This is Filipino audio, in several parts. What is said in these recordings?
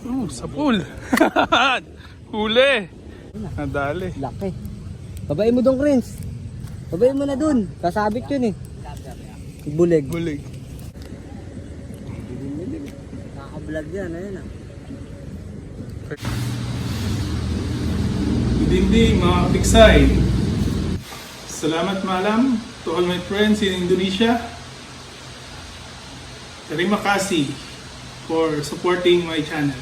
Sa pool. Huli. Nadali. Laki. Babae mo doon, Krins. Babae mo na doon. Kasabit yun eh. Bulig. Bulig. Naka-vlog yan, ayun ah. Good evening mga Piksay. Salamat malam to all my friends in Indonesia. Terima kasih for supporting my channel.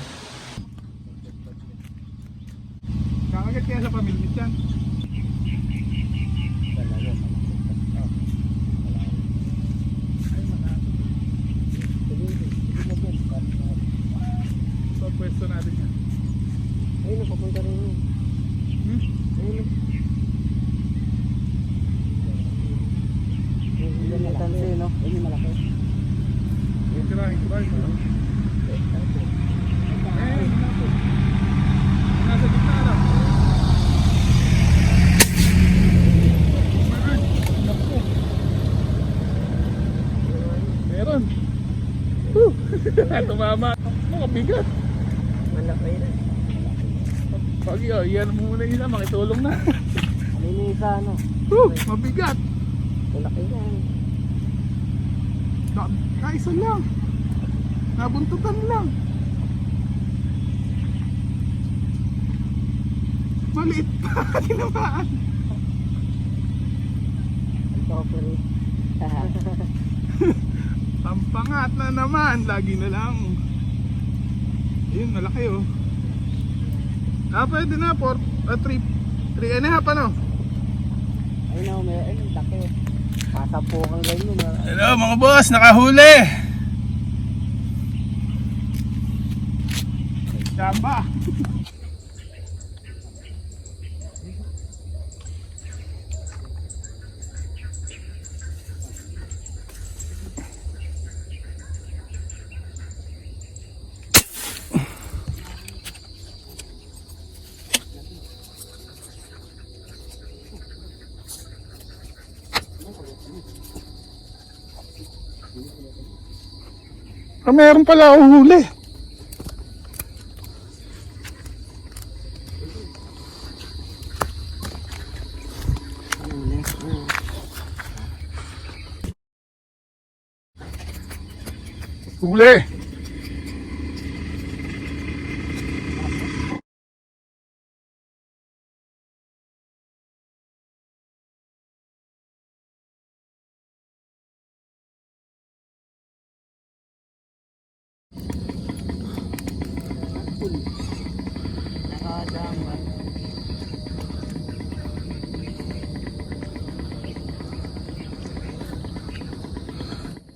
Kakagat kaya sa pamilya dyan? So pwesto natin yan. Ayun, napapunta rin yun. Ayun. Ayun na tansi, no? Ayun yung malaki. Tirahin. Nasa gitna lang. Meron. Tumama. Makabigat. Malaki na. Pag iyan mo muna isa, makitulong na. May isa, ano? Mabigat. Malaki yan. Kaisa lang. Nabuntutan lang. Maliit pa. Tinamaan. Ito ko rin. Pampangat na naman. Lagi na lang. Ayun, malaki oh. Pwede na. 3 and a half ano? Ayun na, may laki. Pasampo kang ganyan. Hello mga boss, nakahuli. Gamba. Meron pala akong huli. Huli. Nakadama.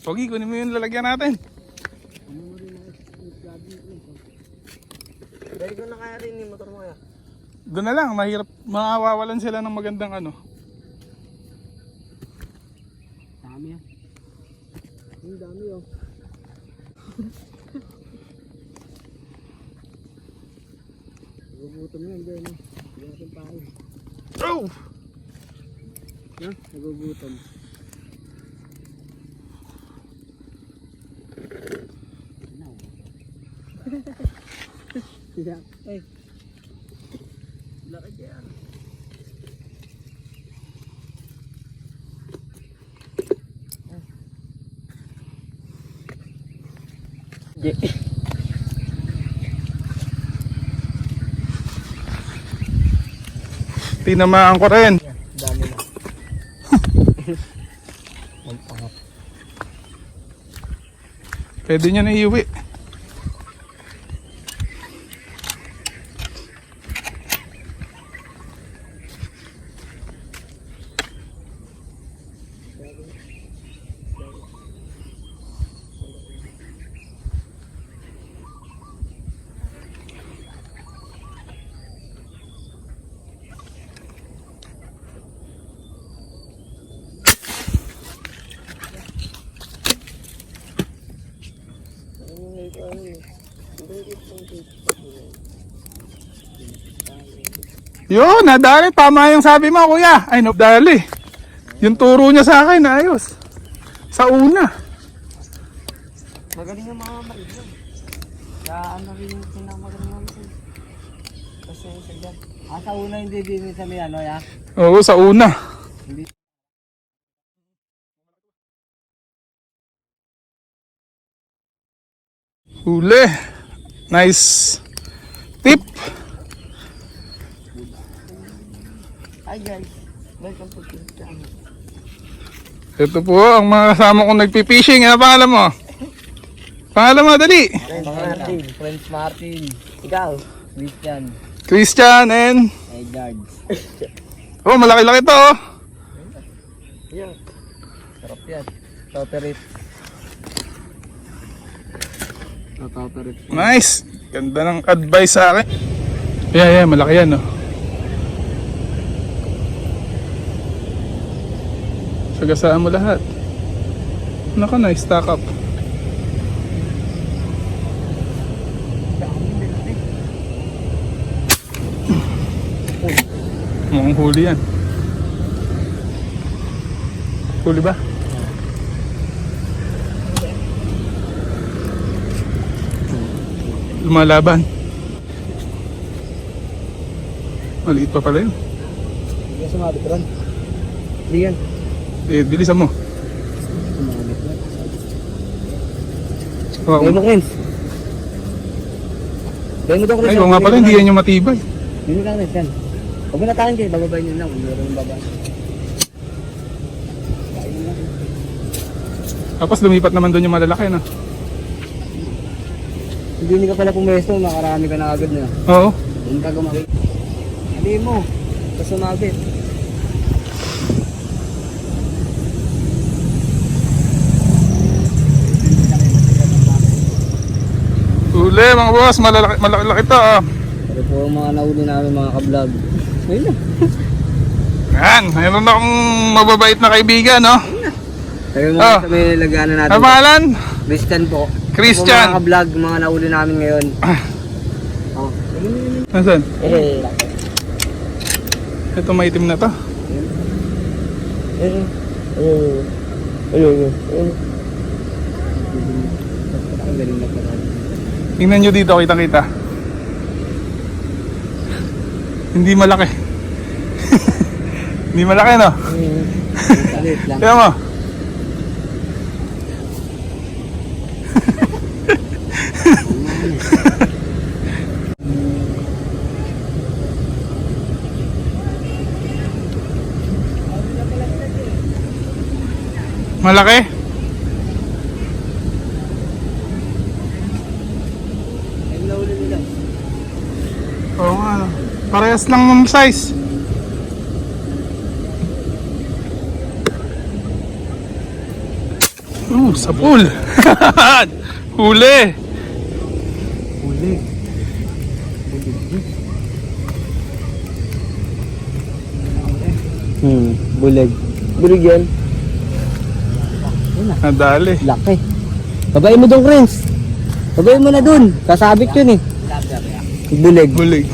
Pogi, kunin mo yung lalagyan natin. Dahil ko na kaya rin yung motor mo kaya. Doon na lang, mahirap. Mawawalan sila ng magandang ano. Dami yan. Ang dami oh. Nagugutom yan dyan oh. Hindi natin pahin. Oh! Nagugutom. Tidak. Laki yan. Tinamaan ko rin. Dami na. Ang pangat. Pwede nyo na iuwi. Yun, nadali. Tama yung sabi mo, kuya. Ay, nadali. Yung turo niya sa akin, ayos. Sa una. Magaling yung mga maiglan. Sa ano rin yung pinamagano namin sir. Kasi sa dyan. Sa una hindi din sa may ano ya. Oo, sa una. Hindi. Huli. Nice tip. Hi guys. Welcome to the channel. Ito po ang mga kasama kong nagpipishing. Ano pangalan mo? Pangalan mo, dali. Martin. Friends Martin. Ikaw. Christian. Christian and... Edgard. Oh, malaki-laki to oh. Yeah. Sarap yan. Toterit. Toterit. Nice. Ganda ng advice sa akin. Yeah, malaki yan oh. Sagasaan mo lahat. Naka na, stack up. Mukhang huli yan. Huli ba? Lumalaban. Maliit pa pala yun. Hindi ka sumabit ron. Hindi yan. Eh, bilisan mo. Sumabit ron. Oh, Gawin mo, Chris. Gawin mo daw, Chris. ay, kung nga pala, hindi yan yung matibay. Gawin mo lang, Chris. Yan. Huwag mo natahan kayo. Bababay nyo lang. Huwag mo rin baba. Tapos lumipat naman doon yung malalaki na. Hindi ka pala pumesto. Makarami ka na agad na. Oo. Hindi ka gumawin. Hindi mo. Tapos sumabit. Huli mga boss, malaki to ah. Pero po ang mga nauli namin mga ka-vlog. Ayun na. Yan, mayroon akong mababait na kaibigan no. Sabi mo Oh. sa may lagyanan natin. Ano pangalan? Christian po. Christian. Mga ka-vlog, mga nauli namin ngayon. Oh. Nasaan? Eh. Ito maitim na to. Ang galing na pala. Tingnan nyo dito, kita-kita. Hindi malaki. Hindi malaki no? Salit lang. Tingnan mo. Malaki? Ay, nauli nila. Oo nga. No. Parehas lang ng size. Sa pool. Huli. Huli. Bulag. Bulag yan. Nadali. Laki. Babae mo doon, Prince. Babae mo na doon. Kasabit yun eh. Bulag. Bulig.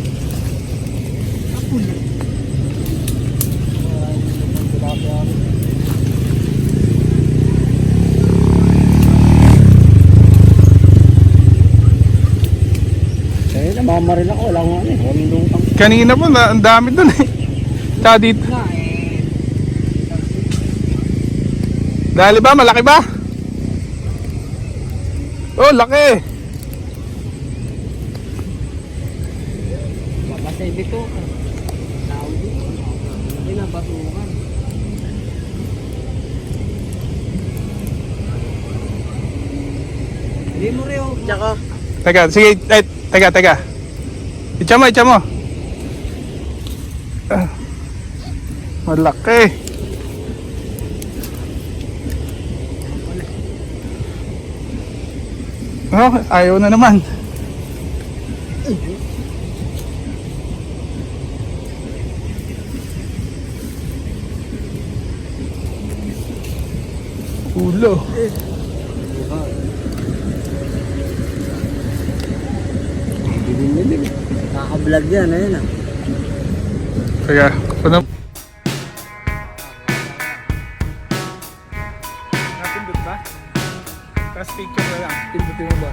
Eh, namamaril ako. Wala akong ano eh. Walang lungtang. Kanina po, ang dami dun eh. Tsaka dito. Na eh. Dali ba? Malaki ba? Oh, laki. Mapasay bito. Saudi. Hindi na basukan. Hindi mo rin oh. Tsaka. Teka, sige. Ay, teka. Itcha mo. Ah, malaki. Oh, ayaw na naman. Ulo. Naka-vlog yan, ayun ah. Teka, paano? Napindot ba? Tapos picture na lang. Pindutin mo ba?